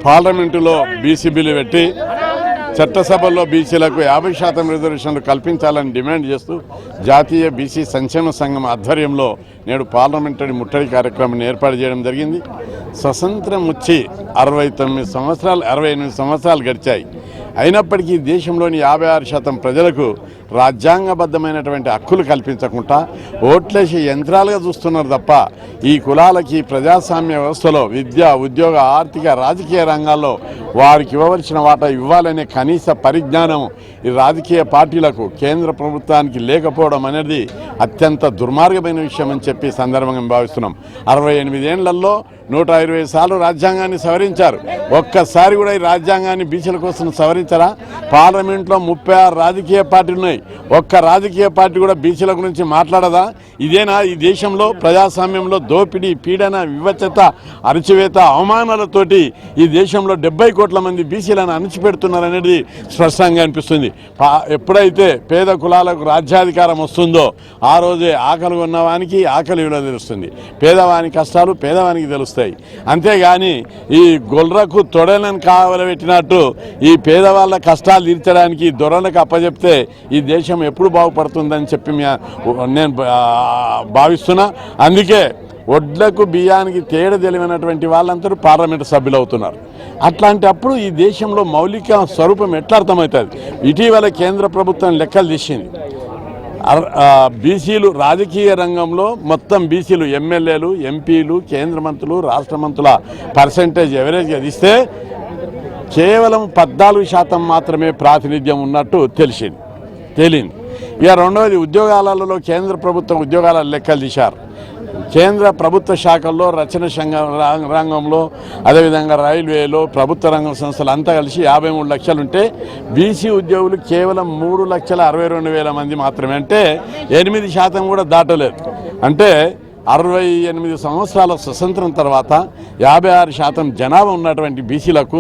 పార్లమెంటులో BC bill పెట్టి చట్టసభల్లో బీసీలకు 50% రిజర్వేషన్లు కల్పించాలని డిమాండ్ చేస్తూ జాతీయ బీసీ సంక్షేమ సంఘం ఆధ్వర్యంలో నేడు పార్లమెంటరీ ముట్టడి కార్యక్రమాన్ని ఏర్పాటు చేయడం జరిగింది. స్వతంత్రం వచ్చి 68 సంవత్సరాలు గడిచాయి. అయినప్పటికీ దేశంలోని 56% ప్రజలకు రాజ్యాంగబద్ధమైనటువంటి హక్కులు కల్పించకుండా ఓట్లేసి యంత్రాలుగా చూస్తున్నారు తప్ప ఈ కులాలకి ప్రజాస్వామ్య వ్యవస్థలో విద్య, ఉద్యోగ, ఆర్థిక, రాజకీయ రంగాల్లో వారికి ఇవ్వవలసిన వాటా ఇవ్వాలనే కనీస పరిజ్ఞానం ఈ రాజకీయ పార్టీలకు, కేంద్ర ప్రభుత్వానికి లేకపోవడం అనేది అత్యంత దుర్మార్గమైన విషయం అని చెప్పి సందర్భంగా భావిస్తున్నాం. 68 ఏళ్లలో 120 సార్లు రాజ్యాంగాన్ని సవరించారు. ఒక్కసారి కూడా ఈ రాజ్యాంగాన్ని బీసీల కోసం సవరించరా? పార్లమెంట్లో 36 రాజకీయ పార్టీలు ఉన్నాయి. ఒక్క రాజకీయ పార్టీ కూడా బీసీల గురించి మాట్లాడదా? ఇదేనా ఈ దేశంలో ప్రజాస్వామ్యంలో దోపిడీ, పీడన, వివక్షత, అణచివేత, అవమానాలతోటి ఈ దేశంలో 70 కోట్ల మంది బీసీలను అణచిపెడుతున్నారనేది స్పష్టంగా అనిపిస్తుంది. ఎప్పుడైతే పేద కులాలకు రాజ్యాధికారం వస్తుందో ఆ రోజే ఆకలి ఉన్నవానికి ఆకలి విలువ తెలుస్తుంది, పేదవాని కష్టాలు పేదవానికి తెలుస్తాయి. అంతేగాని ఈ గొల్రకు తొడలను కావలబెట్టినట్టు ఈ పేదవాళ్ళ కష్టాలు తీర్చడానికి దొరలకు అప్పచెప్తే ఈ దేశం ఎప్పుడు బాగుపడుతుందని చెప్పి నేను భావిస్తున్నా. అందుకే ఒడ్లకు బియ్యానికి తేడా తెలియనటువంటి వాళ్ళందరూ పార్లమెంటు సభ్యులు అవుతున్నారు. అట్లాంటప్పుడు ఈ దేశంలో మౌలిక స్వరూపం ఎట్లా అర్థమవుతుంది? ఇటీవల కేంద్ర ప్రభుత్వం లెక్కలు తీసింది. బీసీలు రాజకీయ రంగంలో మొత్తం బీసీలు ఎమ్మెల్యేలు, ఎంపీలు, కేంద్ర మంత్రులు, రాష్ట్ర మంత్రుల పర్సెంటేజ్ ఎవరేజ్గా తీస్తే కేవలం 14% మాత్రమే ప్రాతినిధ్యం ఉన్నట్టు తేలింది. ఇక రెండవది, ఉద్యోగాలలో కేంద్ర ప్రభుత్వం ఉద్యోగాల లెక్కలు తీశారు. కేంద్ర ప్రభుత్వ శాఖల్లో, రచన రంగంలో, అదేవిధంగా రైల్వేలో, ప్రభుత్వ రంగ సంస్థలు అంతా కలిసి 53 లక్షలు ఉంటే బీసీ ఉద్యోగులు కేవలం 3,62,000 మంది మాత్రమే. అంటే 8% కూడా దాటలేదు. అంటే 68 సంవత్సరాల స్వతంత్రం తర్వాత 56% జనాభా ఉన్నటువంటి బీసీలకు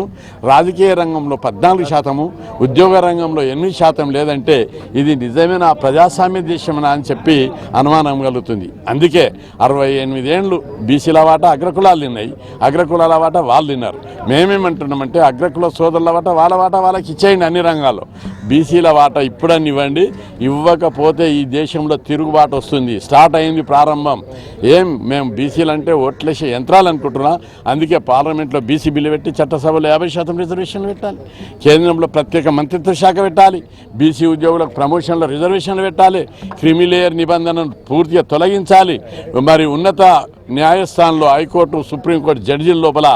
రాజకీయ రంగంలో 14%, ఉద్యోగ రంగంలో 8% లేదంటే ఇది నిజమైన ప్రజాస్వామ్య దేశమనా అని చెప్పి అనుమానం కలుగుతుంది. అందుకే 68 ఏళ్ళు బీసీల వాటా అగ్రకులాలు తిన్నాయి, అగ్రకులాల వాటా వాళ్ళు తిన్నారు. మేమేమంటున్నామంటే అగ్రకుల సోదరుల వాటా వాళ్ళకి ఇచ్చేయండి అన్ని రంగాల్లో. బీసీల వాటా ఇప్పుడని ఇవ్వండి. ఇవ్వకపోతే ఈ దేశంలో తిరుగుబాటు వస్తుంది. స్టార్ట్ అయింది ప్రారంభం. మేము బీసీలు అంటే ఓట్లేసే యంత్రాలు అనుకుంటున్నా. అందుకే పార్లమెంట్లో బీసీ బిల్లు పెట్టి చట్టసభలో 50% రిజర్వేషన్లు పెట్టాలి, కేంద్రంలో ప్రత్యేక మంత్రిత్వ శాఖ పెట్టాలి, బీసీ ఉద్యోగులకు ప్రమోషన్లో రిజర్వేషన్లు పెట్టాలి, క్రిమిలేయర్ నిబంధనను పూర్తిగా తొలగించాలి. మరి ఉన్నత న్యాయస్థానంలో హైకోర్టు, సుప్రీంకోర్టు జడ్జీల లోపల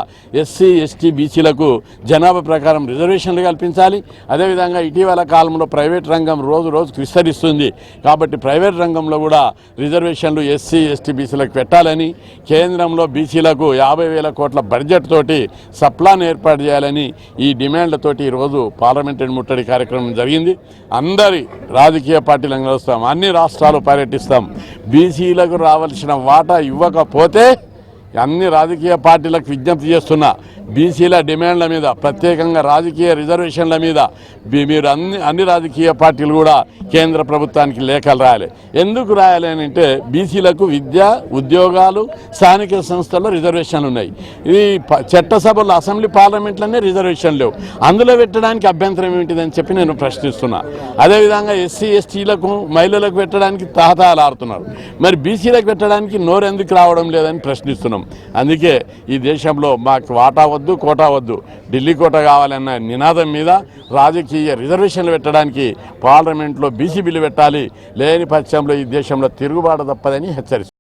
ఎస్సీ, ఎస్టీ, బీసీలకు జనాభా ప్రకారం రిజర్వేషన్లు కల్పించాలి. అదేవిధంగా ఇటీవల కాలంలో ప్రైవేట్ రంగం రోజు రోజుకు విస్తరిస్తుంది. కాబట్టి ప్రైవేట్ రంగంలో కూడా రిజర్వేషన్లు ఎస్సీ, ఎస్టీ, బీసీలకు పెట్టాలని, కేంద్రంలో బీసీలకు 50,000 కోట్ల బడ్జెట్ తోటి సప్లాన్ ఏర్పాటు చేయాలని ఈ డిమాండ్లతోటి ఈరోజు పార్లమెంటరీ ముట్టడి కార్యక్రమం జరిగింది. అందరి రాజకీయ పార్టీలను కలుస్తాం, అన్ని రాష్ట్రాలు పర్యటిస్తాం. బీసీలకు రావాల్సిన వాటా ఇవ్వకపోతే అన్ని రాజకీయ పార్టీలకు విజ్ఞప్తి చేస్తున్నా, బీసీల డిమాండ్ల మీద, ప్రత్యేకంగా రాజకీయ రిజర్వేషన్ల మీద మీరు అన్ని రాజకీయ పార్టీలు కూడా కేంద్ర ప్రభుత్వానికి లేఖలు రాయాలి. ఎందుకు రాయాలి అని అంటే బీసీలకు విద్య, ఉద్యోగాలు, స్థానిక సంస్థల్లో రిజర్వేషన్లు ఉన్నాయి. ఇది చట్టసభలో, అసెంబ్లీ, పార్లమెంట్లోనే రిజర్వేషన్ లేవు. అందులో పెట్టడానికి అభ్యంతరం ఏమిటిదని చెప్పి నేను ప్రశ్నిస్తున్నా. అదేవిధంగా ఎస్సీ, ఎస్టీలకు, మహిళలకు పెట్టడానికి తహతహలు ఆడుతున్నారు. మరి బీసీలకు పెట్టడానికి నోరెందుకు రావడం లేదని ప్రశ్నిస్తున్నాం. అందుకే ఈ దేశంలో మాకు వాటా వద్దు, కోటా వద్దు, ఢిల్లీ కోట కావాలన్న నినాదం మీద రాజకీయ రిజర్వేషన్లు పెట్టడానికి పార్లమెంట్లో బీసీ బిల్లు పెట్టాలి. లేని పక్షంలో ఈ దేశంలో తిరుగుబాటు తప్పదని హెచ్చరిస్తుంది.